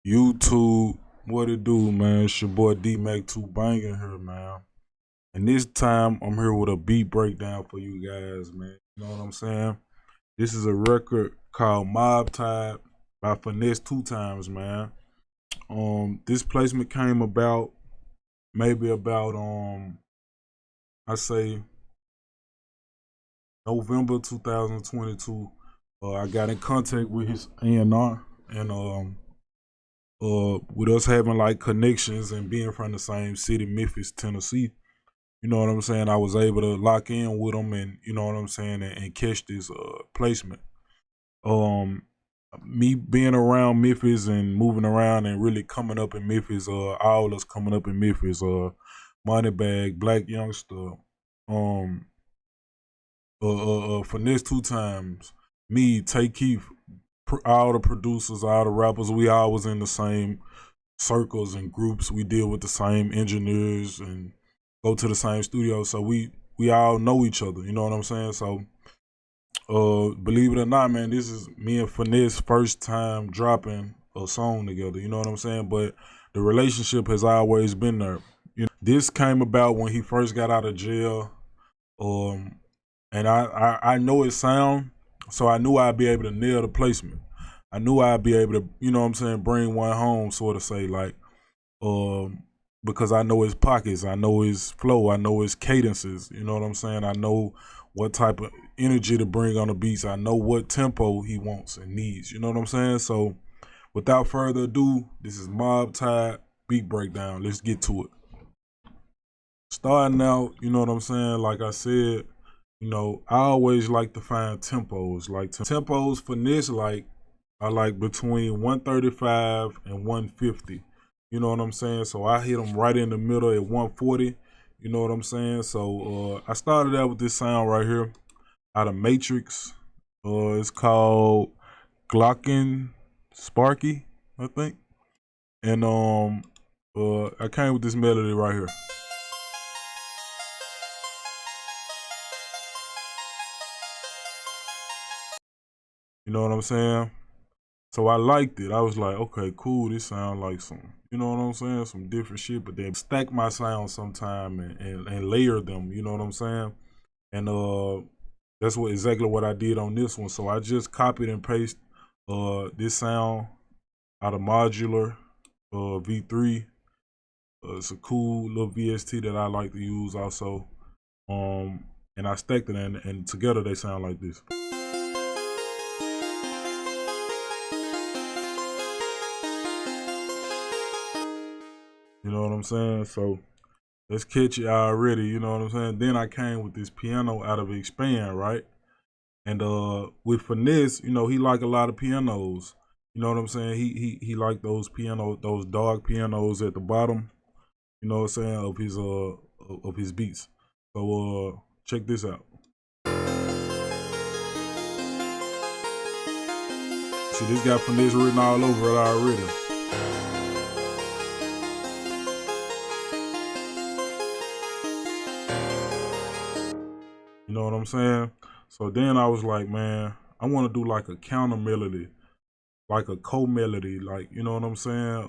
YouTube, what it do, man? It's your boy DMacTooBangin here, man. And this time, I'm here with a beat breakdown for you guys, man. You know what I'm saying? This is a record called Mob Tide by Finesse2tymes, man. This placement came about maybe about I say November 2022. I got in contact with his A&R and with us having like connections and being from the same city, Memphis, Tennessee, you know what I'm saying, I was able to lock in with him and, you know what I'm saying, and catch this placement. Me being around Memphis and moving around and really coming up in Memphis, all us coming up in Memphis, Moneybag, Black Youngster, Finesse2tymes, me, Tay Keith, all the producers, all the rappers, we all was in the same circles and groups. We deal with the same engineers and go to the same studio. So we all know each other, you know what I'm saying? So believe it or not, man, this is me and Finesse first time dropping a song together, you know what I'm saying? But the relationship has always been there. You know, this came about when he first got out of jail. And I know his sound, so I knew I'd be able to nail the placement. I knew I'd be able to, you know what I'm saying, bring one home, sort of say, like, because I know his pockets, I know his flow, I know his cadences, you know what I'm saying? I know what type of energy to bring on the beats. I know what tempo he wants and needs, you know what I'm saying? So without further ado, this is Mob Tide beat breakdown. Let's get to it. Starting out, you know what I'm saying, like I said, you know, I always like to find tempos. Like tempos for this, I like between 135 and 150. You know what I'm saying? So I hit them right in the middle at 140. You know what I'm saying? So I started out with this sound right here out of Matrix. It's called Glockin Sparky, I think. And I came with this melody right here. You know what I'm saying? So I liked it. I was like, okay, cool. This sound like some, you know what I'm saying? Some different shit, but then stack my sounds sometime and layer them, you know what I'm saying? And that's exactly what I did on this one. So I just copied and pasted this sound out of Modular V3. It's a cool little VST that I like to use also. And I stacked it and together they sound like this. You know what I'm saying? So let's catch it already, you know what I'm saying? Then I came with this piano out of Expand, right? And with Finesse, you know, he like a lot of pianos. You know what I'm saying? He like those those dark pianos at the bottom, you know what I'm saying, of his beats. So check this out. See, this got Finesse written all over it already. You know what I'm saying? So then I was like, man, I want to do like a counter melody, like a co-melody, like, you know what I'm saying?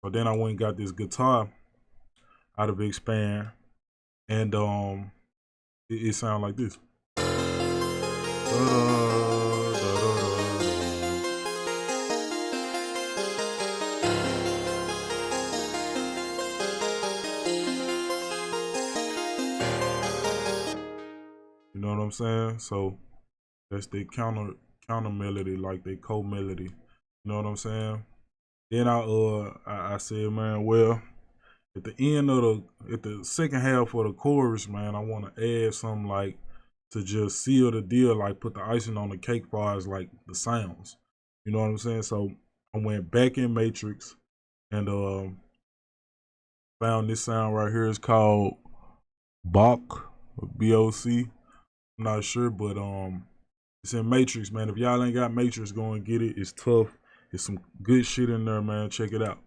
So then I went and got this guitar out of Expand, and it sound like this. You know what I'm saying? So that's the counter melody, like they co-melody. You know what I'm saying? Then I said, man, well, at the end of the second half of the chorus, man, I want to add something like to just seal the deal, like put the icing on the cake far as like the sounds. You know what I'm saying? So I went back in Matrix and found this sound right here. It's called Bach, B-O-C. I'm not sure, but it's in Matrix, man. If y'all ain't got Matrix, go and get it. It's tough. It's some good shit in there, man. Check it out.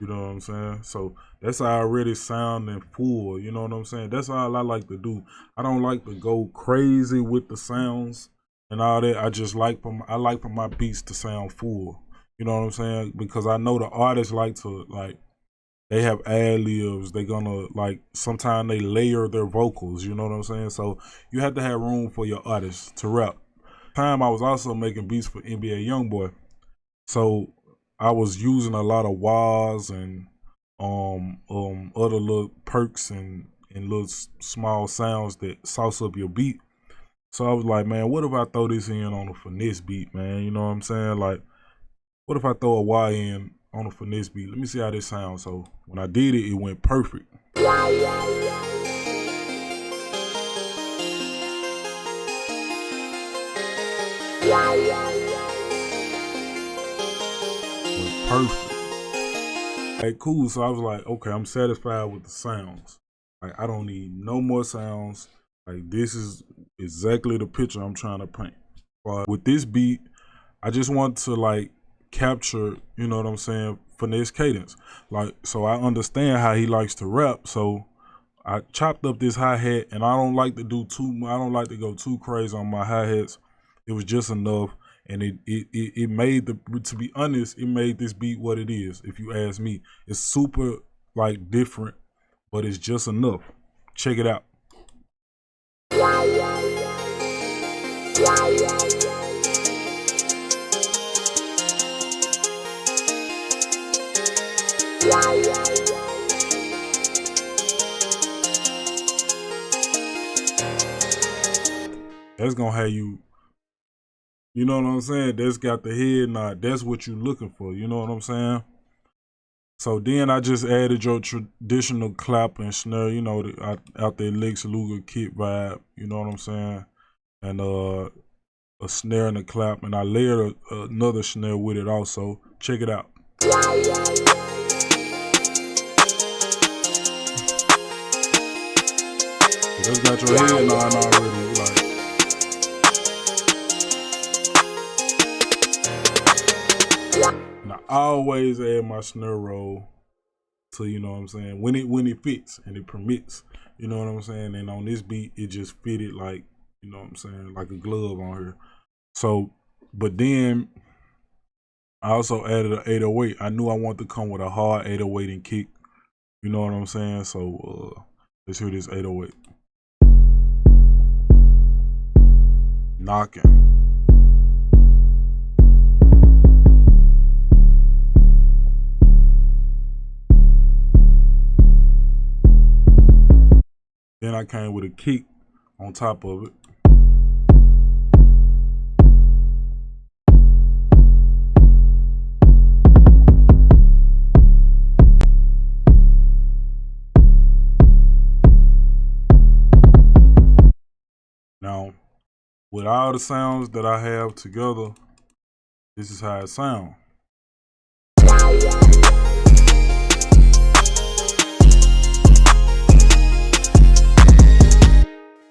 You know what I'm saying? So that's already sounding full. You know what I'm saying? That's all I like to do. I don't like to go crazy with the sounds and all that. I just like I like for my beats to sound full. You know what I'm saying? Because I know the artists like to they have ad libs. They gonna sometimes they layer their vocals. You know what I'm saying? So you have to have room for your artists to rap. Time I was also making beats for NBA YoungBoy. So I was using a lot of wahs and other little perks and little small sounds that sauce up your beat. So I was like, man, what if I throw this in on a finesse beat, man? You know what I'm saying? Like, what if I throw a wah in on a finesse beat? Let me see how this sounds. So when I did it, it went perfect. Went perfect. Hey, cool. So I was like, okay, I'm satisfied with the sounds. Like, I don't need no more sounds. Like, this is exactly the picture I'm trying to paint. With this beat, I just want to capture, you know what I'm saying, finesse cadence. So I understand how he likes to rap. So I chopped up this hi-hat, and I don't like to do I don't like to go too crazy on my hi-hats. It was just enough. And it made to be honest, it made this beat what it is. If you ask me, it's super different, but it's just enough. Check it out. That's gonna have you know what I'm saying? That's got the head nod. That's what you're looking for. You know what I'm saying? So then I just added your traditional clap and snare, you know, out there Lex Luger kit vibe. You know what I'm saying? And a snare and a clap, and I layered another snare with it also. Check it out. That's got your head nod already. And I always add my snare roll to, you know what I'm saying, when it fits and it permits, you know what I'm saying. And on this beat, it just fitted you know what I'm saying, like a glove on here. So, but then I also added an 808. I knew I wanted to come with a hard 808 and kick, you know what I'm saying. So let's hear this 808. Knocking. Then I came with a kick on top of it. Now, with all the sounds that I have together, this is how it sounds.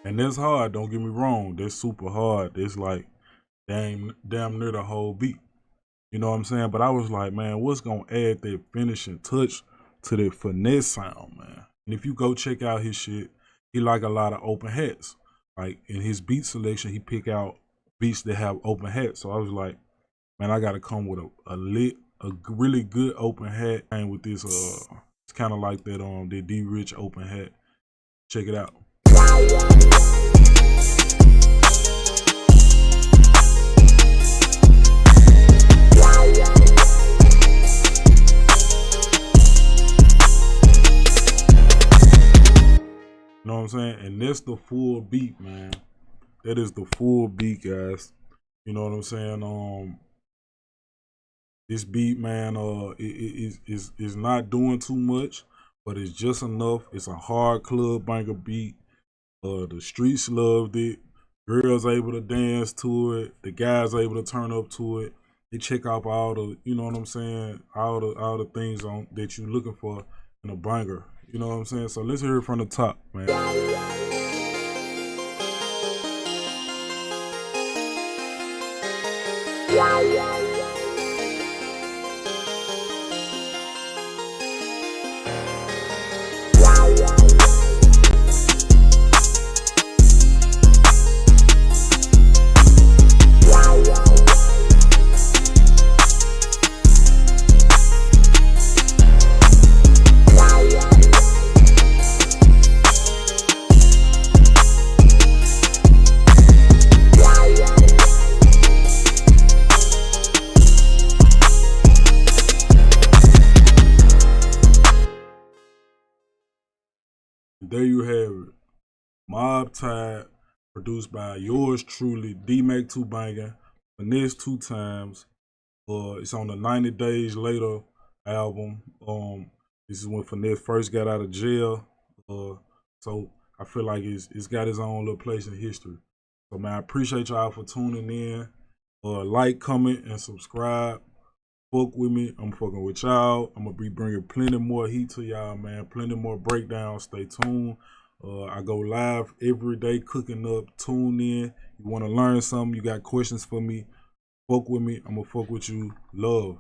And that's hard, don't get me wrong. That's super hard. It's like damn near the whole beat. You know what I'm saying? But I was like, man, what's gonna add that finishing touch to that finesse sound, man? And if you go check out his shit, he like a lot of open hats. Like in his beat selection, he pick out beats that have open hats. So I was like, man, I gotta come with a really good open hat. And with this, it's kind of like that D Rich open hat. Check it out. You know what I'm saying? And that's the full beat, man. That is the full beat, guys. You know what I'm saying? This beat, man, it is not doing too much, but it's just enough. It's a hard club banger beat. The streets loved it. Girls able to dance to it. The guys able to turn up to it. They check off all the, you know what I'm saying, all the things that you're looking for in a banger. You know what I'm saying? So let's hear it from the top, man. There you have it. Mob Tide, produced by yours truly, DMacTooBangin, Finesse2tymes. It's on the 90 Days Later album. This is when Finesse first got out of jail. So I feel like it's got its own little place in history. So man, I appreciate y'all for tuning in. Like, comment, and subscribe. Fuck with me. I'm fucking with y'all. I'm gonna be bringing plenty more heat to y'all, man. Plenty more breakdowns. Stay tuned. I go live every day cooking up. Tune in. You want to learn something? You got questions for me? Fuck with me. I'm gonna fuck with you. Love.